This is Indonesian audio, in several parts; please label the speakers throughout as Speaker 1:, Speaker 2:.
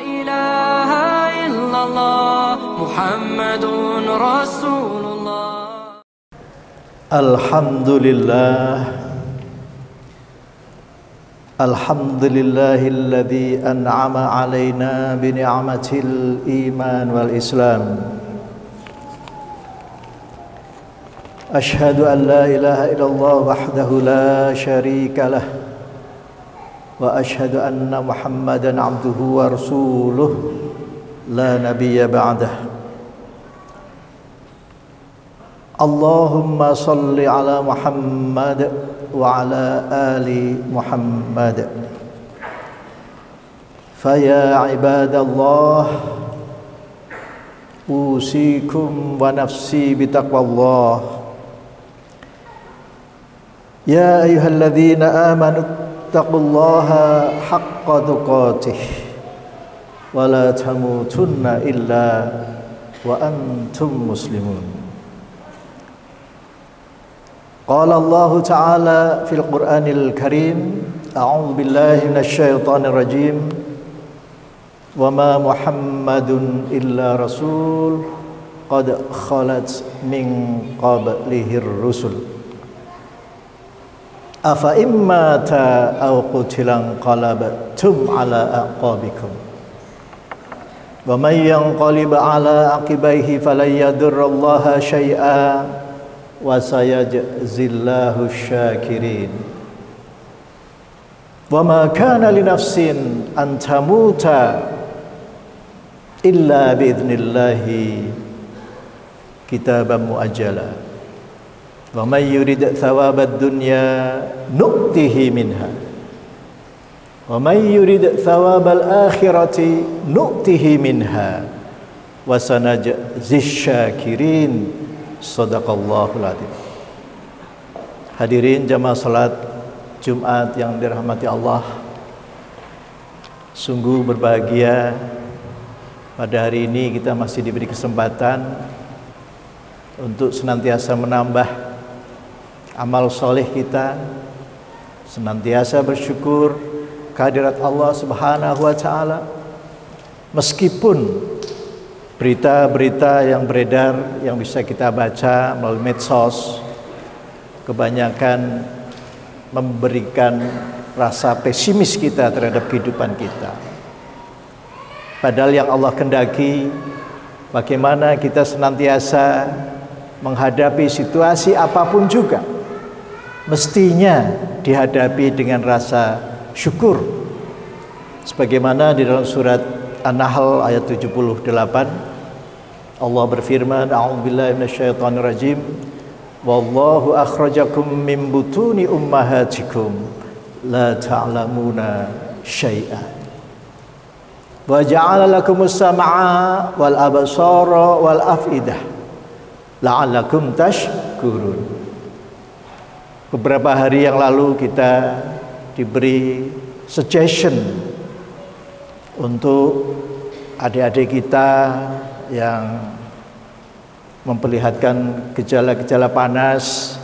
Speaker 1: إله إلا الله محمد رسول الله.
Speaker 2: الحمد لله الحمد لله الذي أنعم علينا بنعمة الإيمان والإسلام. أشهد أن لا إله إلا الله وحده لا شريك له وأشهد أن محمدا عبده ورسوله لا نبي بعده. اللهم صل على محمد وعلى آل محمد. فيا عباد الله أوصيكم ونفسي بتقوى الله. يا أيها الذين آمنوا اتقوا الله حق تقاته ولا تموتن إلا وأنتم مسلمون. قال الله تعالى في القرآن الكريم أعوذ بالله من الشيطان الرجيم وما محمد إلا رسول قد خلت من قبله الرسل أفإن مات أو قتل انقلبتم على أعقابكم ومن ينقلب على عقبيه فلن يضر الله شيئا وسيجزي الله الشاكرين. وما كان لنفس أن تموت إلا بإذن الله كتابا مؤجلا ومن يريد ثواب الدنيا نؤته منها ومن يريد ثواب الآخرة نؤته منها وسنجزي الشاكرين. Sadaqallahul adzim. Hadirin jamaah salat Jumat yang dirahmati Allah, sungguh berbahagia pada hari ini kita masih diberi kesempatan untuk senantiasa menambah amal soleh kita, senantiasa bersyukur kehadirat Allah Subhanahu wa Ta'ala, meskipun berita-berita yang beredar yang bisa kita baca melalui medsos kebanyakan memberikan rasa pesimis kita terhadap kehidupan kita. Padahal yang Allah kendaki bagaimana kita senantiasa menghadapi situasi apapun juga mestinya dihadapi dengan rasa syukur. Sebagaimana di dalam surat An-Nahl ayat 78 Allah berfirman, a'udzubillahi minasyaitonir rajim, wallahu akhrajakum min butuni ummahatikum la ta'lamuna syai'an wa ja'ala lakumus sam'a wal absara wal afidah la'allakum tashkurun. Beberapa hari yang lalu kita diberi suggestion untuk adik-adik kita yang memperlihatkan gejala-gejala panas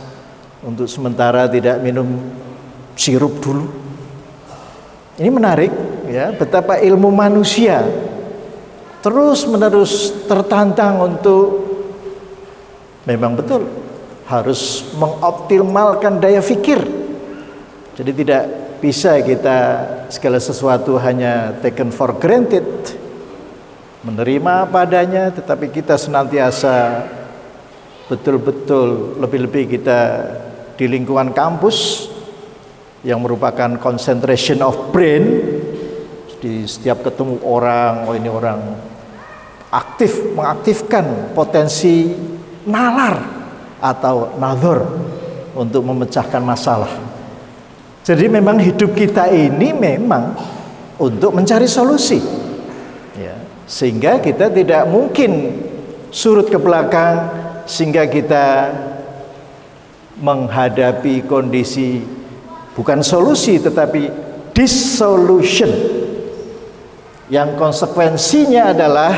Speaker 2: untuk sementara tidak minum sirup dulu. Ini menarik ya, betapa ilmu manusia terus-menerus tertantang untuk memang betul harus mengoptimalkan daya fikir. Jadi tidak bisa kita segala sesuatu hanya taken for granted, menerima apa adanya, tetapi kita senantiasa betul-betul, lebih-lebih kita di lingkungan kampus yang merupakan concentration of brain. Di setiap ketemu orang, oh ini orang aktif, mengaktifkan potensi nalar atau nadhor untuk memecahkan masalah. Jadi memang hidup kita ini memang untuk mencari solusi ya. Sehingga kita tidak mungkin surut ke belakang, sehingga kita menghadapi kondisi bukan solusi tetapi dissolution, yang konsekuensinya adalah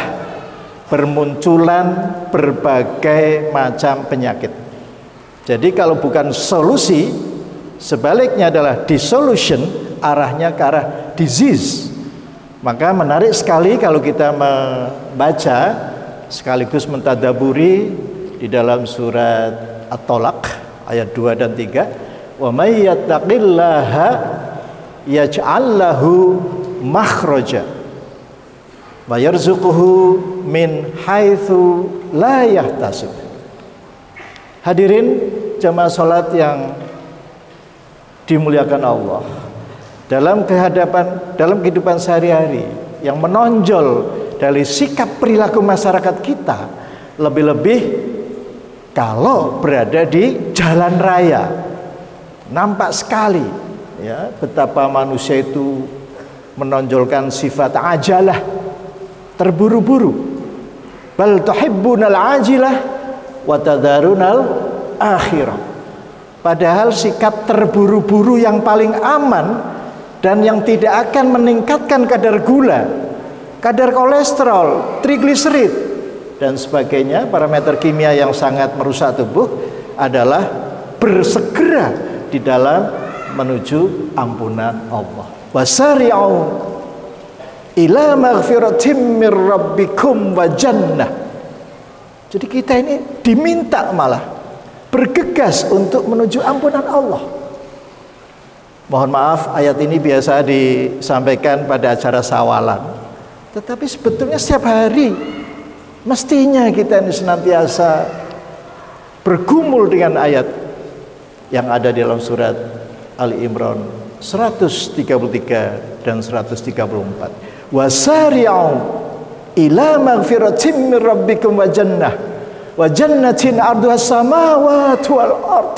Speaker 2: bermunculan berbagai macam penyakit. Jadi kalau bukan solusi, sebaliknya adalah dissolution, arahnya ke arah disease. Maka menarik sekali kalau kita membaca sekaligus mentadaburi di dalam surat At-Tolaq ayat 2 dan 3, wa may yattaqillaha yaj'al lahu makhraja wa yarzuquhu min haitsu la yahtasib. Hadirin jamaah salat yang dimuliakan Allah, dalam kehidupan sehari-hari yang menonjol dari sikap perilaku masyarakat kita, lebih-lebih kalau berada di jalan raya, nampak sekali ya betapa manusia itu menonjolkan sifat ajalah, terburu-buru. Bal tuhibbunal ajilah wa tadharunal akhirah. Padahal sikap terburu-buru yang paling aman dan yang tidak akan meningkatkan kadar gula, kadar kolesterol, trigliserid dan sebagainya, parameter kimia yang sangat merusak tubuh, adalah bersegera di dalam menuju ampunan Allah. Wasari'u ila maghfiratim mir rabbikum wa jannah. Jadi kita ini diminta malah bergegas untuk menuju ampunan Allah. Mohon maaf, ayat ini biasa disampaikan pada acara sawalan, tetapi sebetulnya setiap hari mestinya kita ini senantiasa bergumul dengan ayat yang ada di dalam surat Ali Imran 133 dan 134. Wasari'u ila maghfiratin min rabbikum wa jannah wa jannatin 'arduha as-samawati wal ard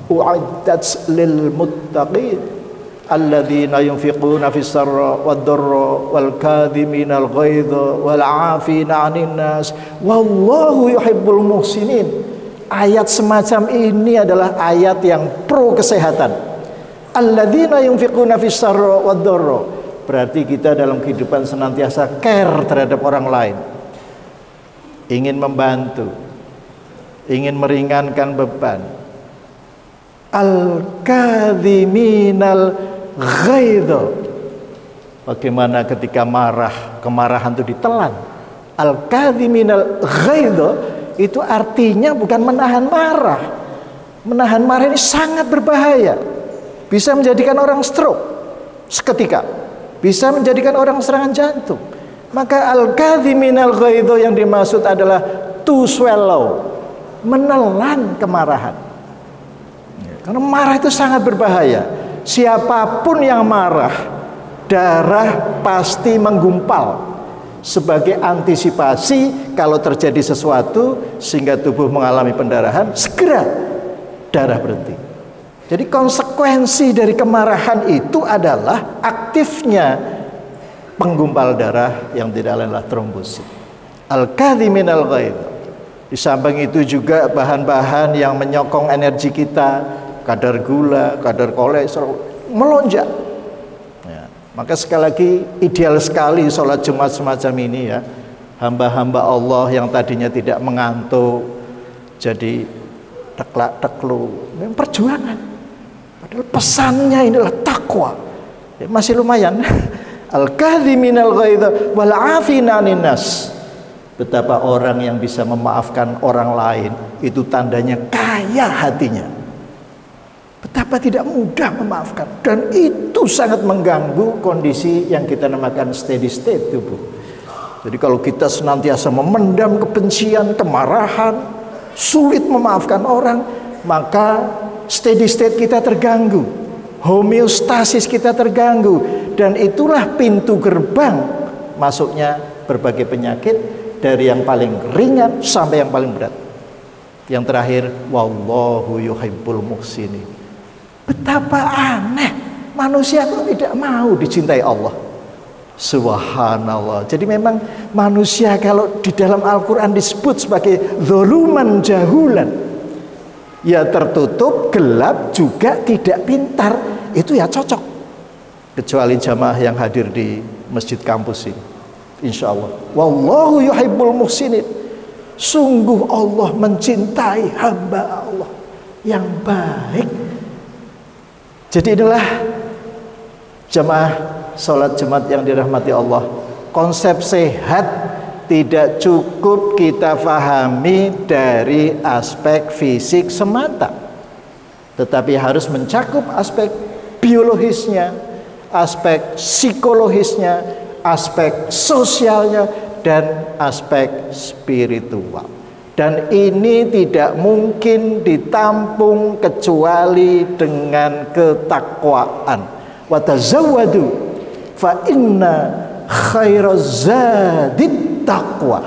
Speaker 2: u'iddat lil muttaqin alladzina yunfiquna fis sarra wad dharra wal kadhimina al ghaidha wal 'afina 'anil nas wallahu yuhibbul muhsinin. Ayat semacam ini adalah ayat yang pro kesehatan. Alladzina yunfiquna fis sarra wad dharra, berarti kita dalam kehidupan senantiasa care terhadap orang lain, ingin membantu, ingin meringankan beban. Al-kadhiminal ghaidha, bagaimana ketika marah, kemarahan itu ditelan. Al-kadhiminal ghaidha itu artinya bukan menahan marah. Menahan marah ini sangat berbahaya, bisa menjadikan orang stroke seketika, bisa menjadikan orang serangan jantung. Maka al-kadhiminal ghaidha yang dimaksud adalah to swallow, menelan kemarahan. Karena marah itu sangat berbahaya. Siapapun yang marah, darah pasti menggumpal. Sebagai antisipasi kalau terjadi sesuatu sehingga tubuh mengalami pendarahan, segera darah berhenti. Jadi konsekuensi dari kemarahan itu adalah aktifnya penggumpal darah yang tidak lain adalah trombosit. Al-kadhiminal ghaidha. Di samping itu juga bahan-bahan yang menyokong energi kita, kadar gula, kadar kolesterol melonjak. Ya, maka sekali lagi ideal sekali sholat Jumat semacam ini ya. Hamba-hamba Allah yang tadinya tidak mengantuk jadi teklak-teklu, memang perjuangan. Padahal pesannya inilah takwa. Ya, masih lumayan. Al-kadhiminal ghaidha wal 'afina 'anil nas. Betapa orang yang bisa memaafkan orang lain itu tandanya kaya hatinya. Betapa tidak mudah memaafkan, dan itu sangat mengganggu kondisi yang kita namakan steady state tubuh. Jadi kalau kita senantiasa memendam kebencian, kemarahan, sulit memaafkan orang, maka steady state kita terganggu, homeostasis kita terganggu, dan itulah pintu gerbang masuknya berbagai penyakit, dari yang paling ringan sampai yang paling berat. Yang terakhir, wallahu yuhibbul muhsinin. Betapa aneh, manusia kok tidak mau dicintai Allah. Subhanallah. Jadi memang manusia kalau di dalam Al-Quran disebut sebagai zoluman jahulan, ya tertutup, gelap, juga tidak pintar, itu ya cocok. Kecuali jamaah yang hadir di masjid kampus ini, insya Allah. Wallahu yuhibbul muhsinin. Sungguh Allah mencintai hamba Allah yang baik. Jadi inilah jamaah sholat Jumat yang dirahmati Allah, konsep sehat tidak cukup kita fahami dari aspek fisik semata, tetapi harus mencakup aspek biologisnya, aspek psikologisnya, aspek sosialnya, dan aspek spiritual. Dan ini tidak mungkin ditampung kecuali dengan ketakwaan. Wa tazawwadu fa inna khairaz zadit taqwa.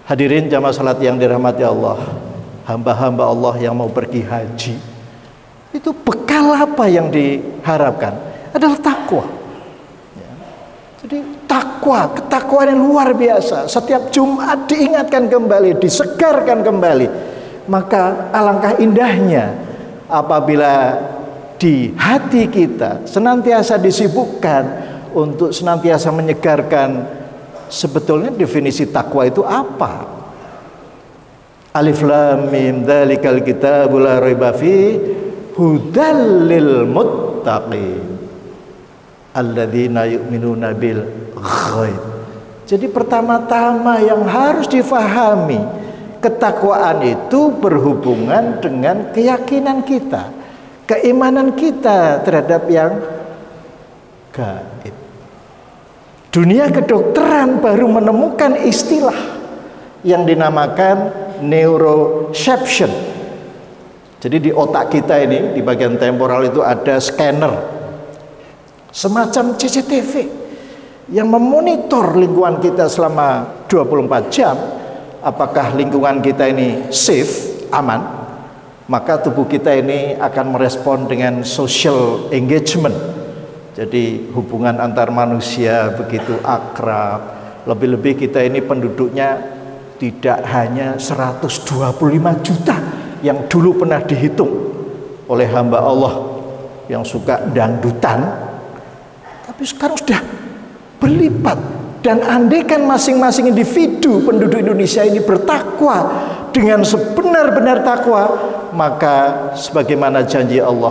Speaker 2: Hadirin jamaah salat yang dirahmati Allah, hamba-hamba Allah yang mau pergi haji, itu bekal apa yang diharapkan? Adalah takwa. Jadi takwa, ketakwaan yang luar biasa. Setiap Jumat diingatkan kembali, disegarkan kembali. Maka alangkah indahnya apabila di hati kita senantiasa disibukkan untuk senantiasa menyegarkan sebetulnya definisi takwa itu apa. Alif lam mim dzalikal kitabul la raiba fi hudal lil muttaqin alladzina yu'minuna bil ghaib. Jadi pertama-tama yang harus difahami, ketakwaan itu berhubungan dengan keyakinan kita, keimanan kita terhadap yang gaib. Dunia kedokteran baru menemukan istilah yang dinamakan neuroception. Jadi di otak kita ini, di bagian temporal itu ada scanner, semacam CCTV yang memonitor lingkungan kita selama 24 jam. Apakah lingkungan kita ini safe, aman, maka tubuh kita ini akan merespon dengan social engagement. Jadi hubungan antar manusia begitu akrab. Lebih-lebih kita ini penduduknya tidak hanya 125 juta yang dulu pernah dihitung oleh hamba Allah yang suka dangdutan, tapi sekarang sudah berlipat. Dan andaikan masing-masing individu penduduk Indonesia ini bertakwa dengan sebenar-benar takwa, maka sebagaimana janji Allah,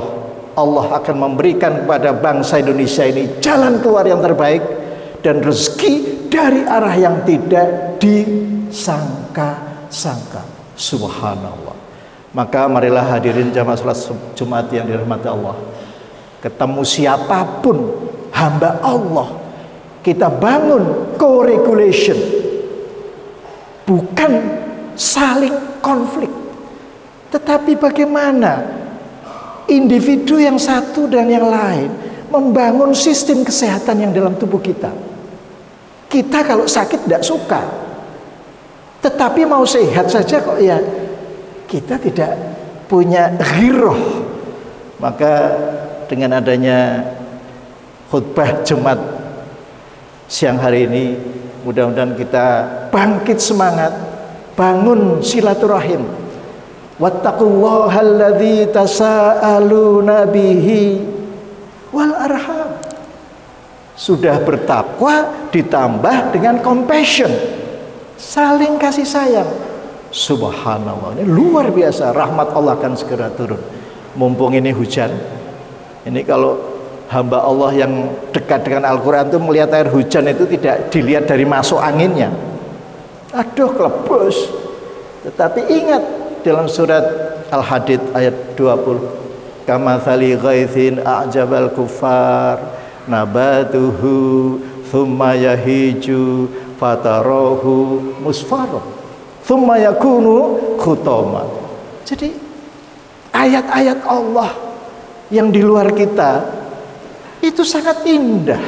Speaker 2: Allah akan memberikan kepada bangsa Indonesia ini jalan keluar yang terbaik dan rezeki dari arah yang tidak disangka-sangka. Subhanallah. Maka marilah hadirin jamaah salat Jumat yang dirahmati Allah, ketemu siapapun hamba Allah, kita bangun co-regulation, bukan saling konflik, tetapi bagaimana individu yang satu dan yang lain membangun sistem kesehatan yang dalam tubuh kita. Kita kalau sakit tidak suka, tetapi mau sehat saja kok ya kita tidak punya ghirah. Maka dengan adanya khutbah Jumat siang hari ini, mudah-mudahan kita bangkit semangat, bangun silaturahim. Wattaqullahal tasaaluna bihi wal arham. Sudah bertakwa ditambah dengan compassion, saling kasih sayang. Subhanallah, ini luar biasa. Rahmat Allah akan segera turun. Mumpung ini hujan, ini kalau hamba Allah yang dekat dengan Al-Quran itu melihat air hujan itu tidak dilihat dari masuk anginnya, aduh kelebus. Tetapi ingat dalam surat Al-Hadid ayat 20, kamathali ghaithin a'jabal kuffar nabatuhu thumma yahiju fatarahu musfarah thumma yakunu khutama. Jadi ayat-ayat Allah yang di luar kita itu sangat indah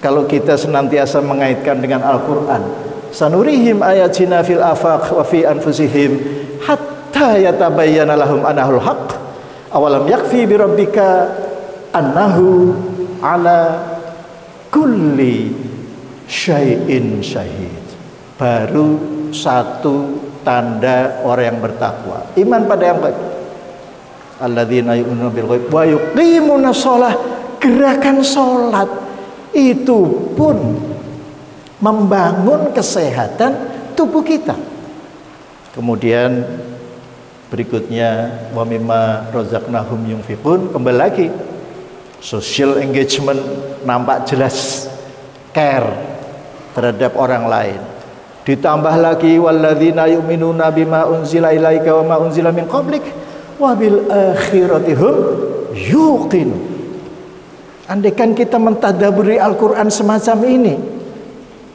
Speaker 2: kalau kita senantiasa mengaitkan dengan Al-Quran. Sanurihim ayatina fil afaq wa fi anfusihim hatta yatabayyana lahum annahul haqq awalam yakfi bi rabbika annahu ala kulli syai'in syahid. Baru satu tanda orang yang bertakwa, iman pada yang baik. Alladzina yu'minuna bil ghaib wa yuqimuna shalah. Gerakan sholat itu pun membangun kesehatan tubuh kita. Kemudian berikutnya wa mimma razaqnahum yunfiqun, kembali lagi social engagement, nampak jelas care terhadap orang lain. Ditambah lagi walladzina yu'minuna bima unzila ilaika wa ma unzila min qablik wa bil akhirati hum yuqinun. Andaikan kita mentadaburi Al-Qur'an semacam ini,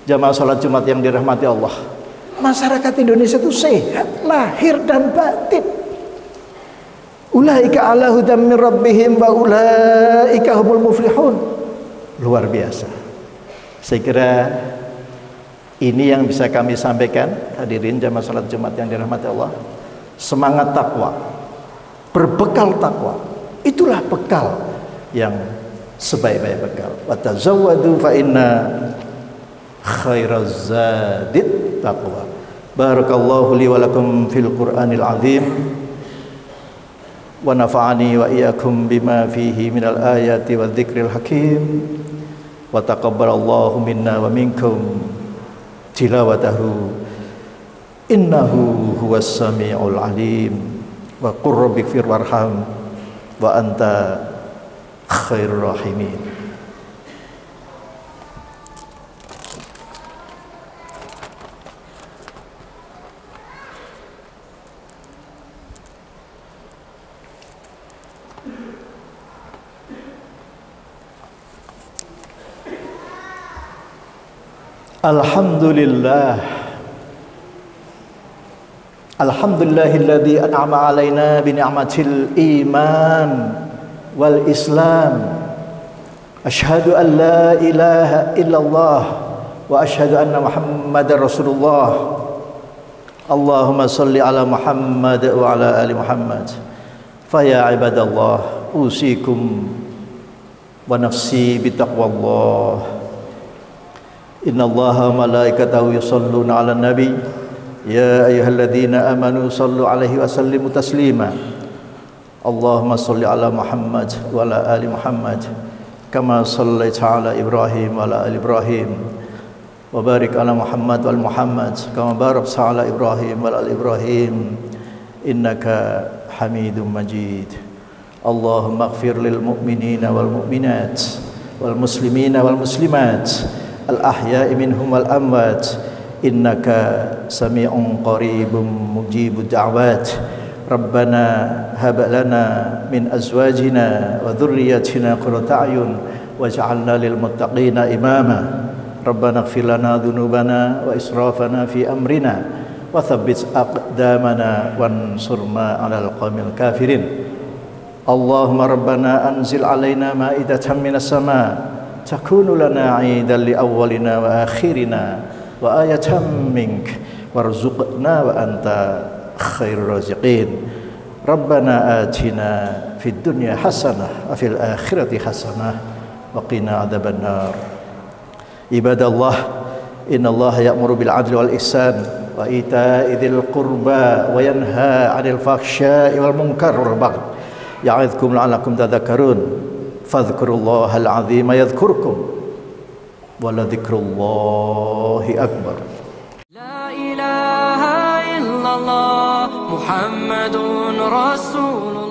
Speaker 2: jamaah salat Jumat yang dirahmati Allah, masyarakat Indonesia itu sehat lahir dan batin. Ulaika ala hudam min rabbihim wa ulaika humul muflihun. Luar biasa. Saya kira ini yang bisa kami sampaikan, hadirin jamaah salat Jumat yang dirahmati Allah. Semangat takwa, berbekal takwa, itulah bekal yang sebaik-baik bekal. Wa tazawwadu fa inna khairaz zadit taqwa. Barakallahu li wa lakum fil Qur'anil azim wa nafa'ani wa iyyakum bima fihi minal ayati wadh dzikril hakim wa taqabbalallahu minna wa minkum tilawatahu innahu huwas samiul alim wa qur rabbighfir warham wa anta khairur rahimin. Alhamdulillah, alhamdulillahilladzi an'ama alaina bi ni'matil iman wal islam. Asyhadu an la ilaha illallah wa asyhadu anna muhammadar rasulullah. Allahumma salli ala Muhammad wa ala ali Muhammad. Fa ya ibadallah, usikum wa nafsi bi taqwallah. Innallaha malaikatahu yusalluna 'alan nabi ya ayyuhalladzina amanu sallu 'alaihi wa sallimu taslima. Allahumma shalli 'ala Muhammad wa 'ala ali Muhammad kama shallaita 'ala Ibrahim wa 'ala ali Ibrahim wa barik 'ala Muhammad wa 'ala Muhammad kama barakta 'ala Ibrahim wa 'ala ali Ibrahim innaka Hamidum Majid. Allahumma ighfir lil mu'minina wal mu'minat wal muslimina wal muslimat al-ahya'i minhum wal amwat innaka sami'un qaribun mujibud da'wat. Rabbana hab lana min azwajina wa dhurriyyatina qurrata a'yun waj'alna lil muttaqina imama. Rabbana ighfir lana dhunubana wa israfana fi amrina wa thabbit aqdamana wansurna 'alal qaumil kafirin. Allahumma rabbana anzil 'alaina ma'idatan minas sama' takunu lana 'idan li awwalina wa akhirina wa ayatan mink warzuqna wa anta khairur raziqin. Rabbana atina fid dunya hasanah wa fil akhirati hasanah wa qina adzabannar. Ibadallah, innallaha ya'muru bil 'adli wal ihsan wa ita'i dzil qurba wa yanha 'anil fahsya'i wal munkar wal baghi ya'idzukum la'allakum tadhakkarun. Fadhkurullahal azima yadhkurkum wa la dzikrullahi akbar.
Speaker 1: La ilaha illallah Muhammadun Rasulullah.